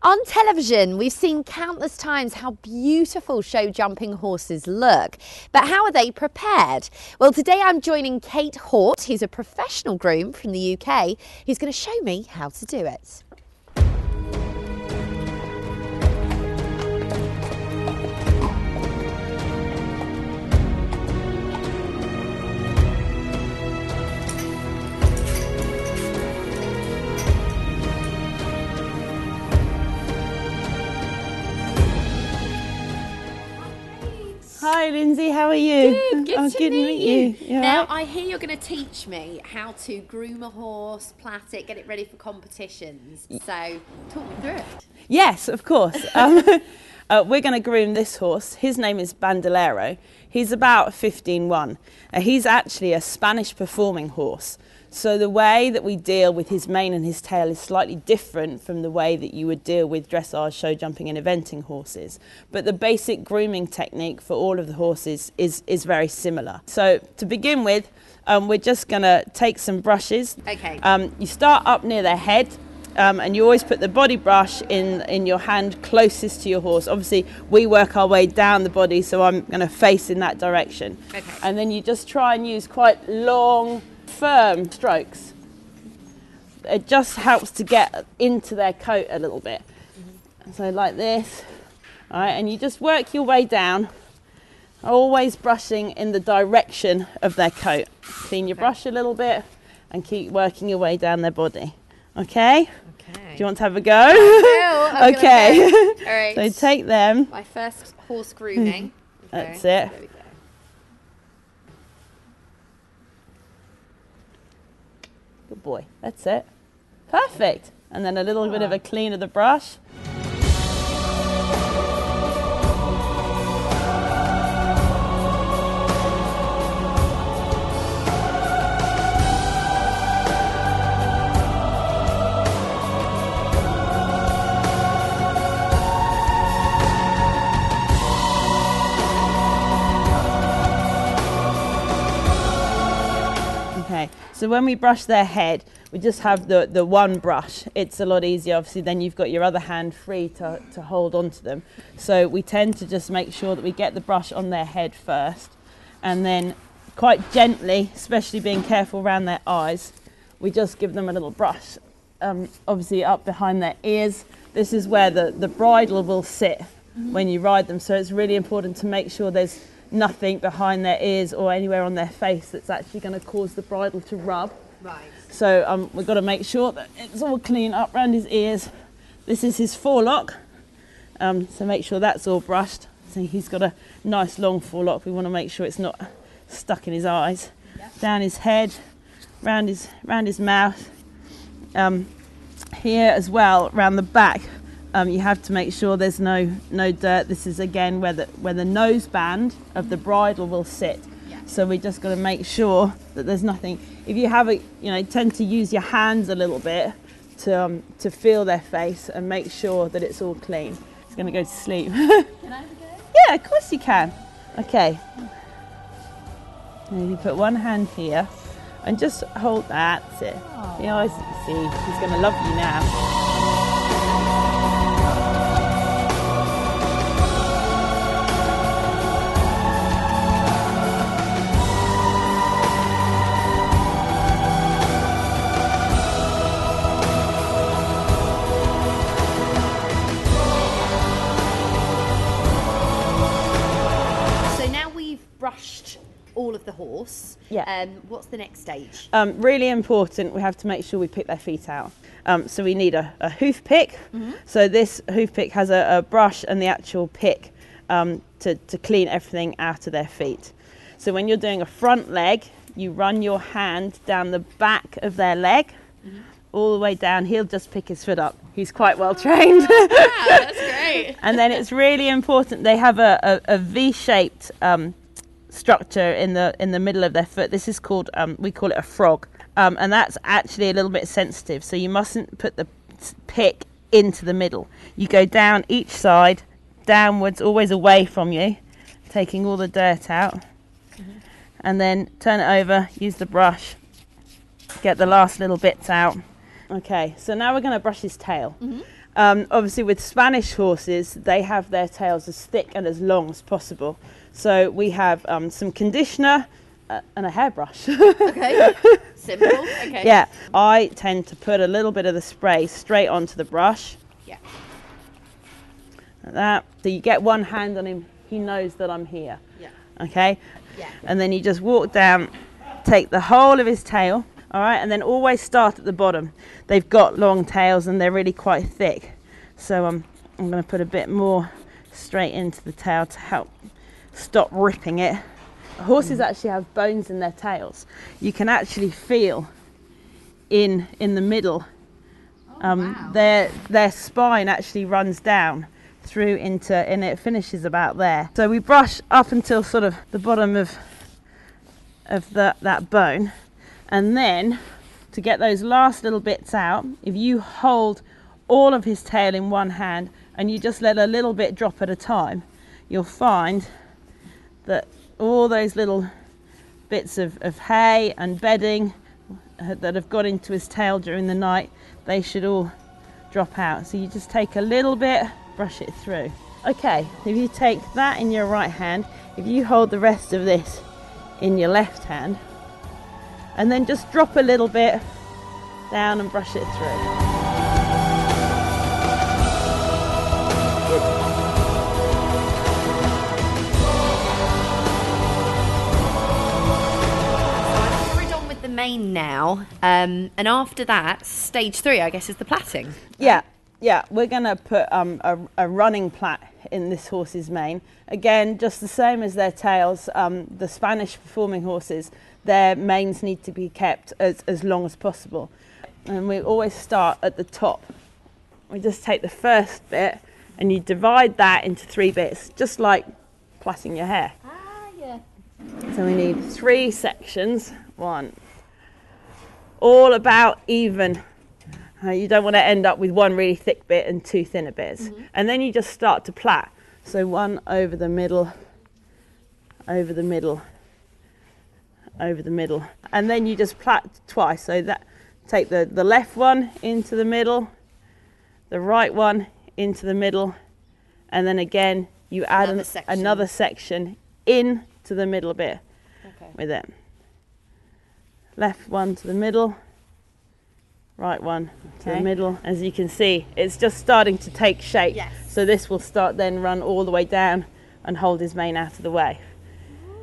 On television, we've seen countless times how beautiful show jumping horses look, but how are they prepared? Well, today I'm joining Kate Hort, who's a professional groom from the UK, who's going to show me how to do it. Hi Lindsay, how are you? Good to meet you. You Now, right? I hear you're going to teach me how to groom a horse, plait it, get it ready for competitions. So, talk me through it. Yes, of course. We're going to groom this horse. His name is Bandolero. He's about 15-1. He's actually a Spanish performing horse. So the way that we deal with his mane and his tail is slightly different from the way that you would deal with dressage, show jumping and eventing horses. But the basic grooming technique for all of the horses is very similar. So to begin with, we're just going to take some brushes. Okay. You start up near their head. And you always put the body brush in your hand closest to your horse. Obviously, we work our way down the body, so I'm going to face in that direction. Okay. And then you just try and use quite long, firm strokes. It just helps to get into their coat a little bit. So like this. All right, and you just work your way down, always brushing in the direction of their coat. Clean your brush a little bit and keep working your way down their body. Okay? Okay. Do you want to have a go? I'm okay. All right. So take them. My first horse grooming. Okay. That's it. There we go. Good boy. That's it. Perfect. And then a little bit of a clean of the brush. Okay, so when we brush their head, we just have the one brush. It's a lot easier, obviously, then you've got your other hand free to hold on to them. So we tend to just make sure that we get the brush on their head first, and then quite gently, especially being careful around their eyes, we just give them a little brush. Obviously up behind their ears, this is where the bridle will sit when you ride them, so it's really important to make sure there's nothing behind their ears or anywhere on their face that's actually going to cause the bridle to rub. Right. So we've got to make sure that it's all clean up around his ears. This is his forelock, so make sure that's all brushed. So he's got a nice long forelock. We want to make sure it's not stuck in his eyes. Yep. Down his head, round his mouth. Here as well, around the back. You have to make sure there's no dirt. This is again where the nose band of the bridle will sit. Yeah. So we just got to make sure that there's nothing. If you have tend to use your hands a little bit to feel their face and make sure that it's all clean. It's going to go to sleep. Can I have a go? Yeah, of course you can. Okay. And you put one hand here and just hold that. That's it. The eyes that you see. He's going to love you now. Brushed all of the horse. Yeah. What's the next stage? Really important, we have to make sure we pick their feet out. So we need a hoof pick. So this hoof pick has a brush and the actual pick to clean everything out of their feet. So when you're doing a front leg, you run your hand down the back of their leg, all the way down. He'll just pick his foot up. He's quite well trained. Wow, that's great. And then it's really important, they have a V-shaped structure in the middle of their foot. This is called, we call it a frog, and that's actually a little bit sensitive, so you mustn't put the pick into the middle. You go down each side, downwards, always away from you, taking all the dirt out, and then turn it over, use the brush, get the last little bits out, Okay, so now we're going to brush his tail. Obviously with Spanish horses, they have their tails as thick and as long as possible. So we have some conditioner and a hairbrush. Okay, simple. Okay. Yeah, I tend to put a little bit of the spray straight onto the brush. Yeah. Like that. So you get one hand on him, he knows that I'm here. Yeah. Okay? Yeah. And then you just walk down, take the whole of his tail, all right, and then always start at the bottom. They've got long tails and they're really quite thick. So I'm going to put a bit more straight into the tail to help stop ripping it. Horses actually have bones in their tails. You can actually feel in the middle. Wow. Their spine actually runs down through into, and it finishes about there. So we brush up until sort of the bottom of that bone, and then to get those last little bits out, if you hold all of his tail in one hand and you just let a little bit drop at a time, you'll find that all those little bits of hay and bedding that have got into his tail during the night, they should all drop out. So you just take a little bit, brush it through. Okay, if you take that in your right hand, if you hold the rest of this in your left hand, and then just drop a little bit down and brush it through. The mane now, and after that, stage 3, I guess, is the plaiting. Yeah, we're going to put a running plait in this horse's mane. Again, just the same as their tails, the Spanish performing horses, their manes need to be kept as long as possible. And we always start at the top. We just take the first bit and you divide that into 3 bits, just like plaiting your hair. Ah, yeah. So we need 3 sections. 1, all about even. You don't want to end up with 1 really thick bit and 2 thinner bits. And then you just start to plait. So 1 over the middle, over the middle, over the middle. And then you just plait twice. So that take the left one into the middle, the right one into the middle, and then again you add another section into the middle bit with it. Left one to the middle, right one to the middle. As you can see, it's just starting to take shape. Yes. So this will start then run all the way down and hold his mane out of the way.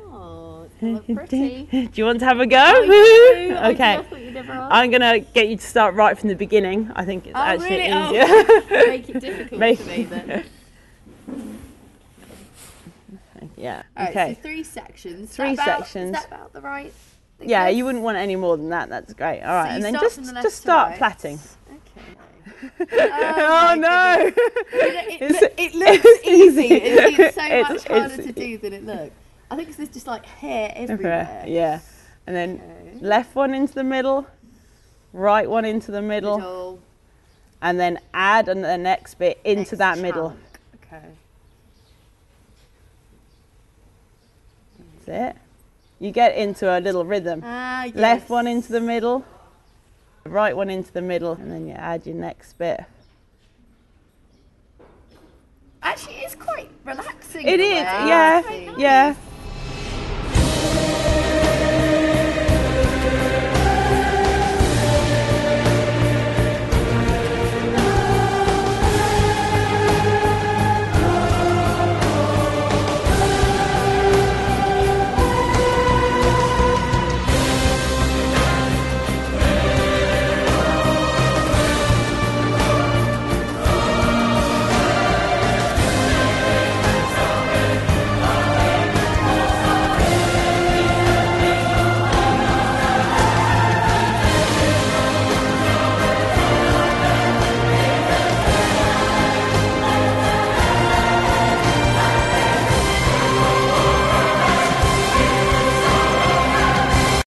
Oh, it's look pretty. Do you want to have a go? I do. Okay. I'm going to get you to start right from the beginning. I think it's actually easier. Make it difficult for me then. Yeah. All right, Okay. so 3 sections. 3 sections. Is that about the right? Yeah, you wouldn't want any more than that. That's great. All right, So and then start from the left just to start right. plaiting. Okay. Oh no! It looks easy. It's so much harder to do than it looks. I think there's just like hair everywhere. Yeah, and then left one into the middle, right one into the middle, and then add the next bit into that middle. Okay. That's it. You get into a little rhythm. Yes. Left one into the middle, right one into the middle, and then you add your next bit. Actually, it's quite relaxing. It is, yeah.